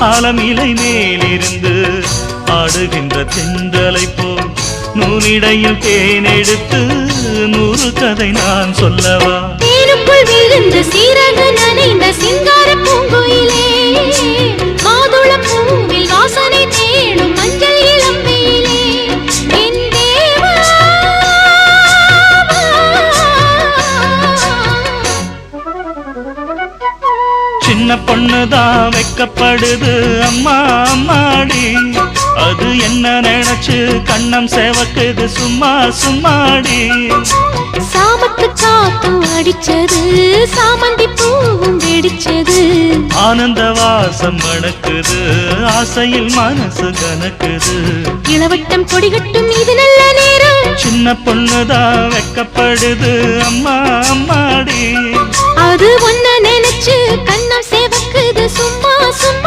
ஆலமிலை மேலிருந்து ஆடுகின்ற தென்றலை போல் நூலிடையில் தேனெடுத்து 100 கதை நான் சொல்லவா தேனுக்குள் விழுந்த சீரக நனைந்த சிங்கார பூங்குயிலே மாதுள பூவில் வாசனை தேடும் மஞ்சள் இளம்பெயிலே என் தேவா சின்ன பொண்ணுதான் வெக்கப்படுது அம்மா அம்மாடி அது என்ன நினைச்சு கண்ணம் சேவக்குது சும்மா சும்மாடி சாமத்து காத்தும் அடிச்சது சாமந்தி பூவும் வெடிச்சது ஆனந்த வாசம் மணக்குது ஆசையில் மனசு கணக்குது இளவட்டம் கொடிகட்டும் இது நல்ல நேரம் சின்ன பொண்ணுதான் வெக்கப்படுது அம்மா அம்மாடி அது ஒன்ன நினைச்சு கண்ணம் சேவக்குது சும்மா சும்மா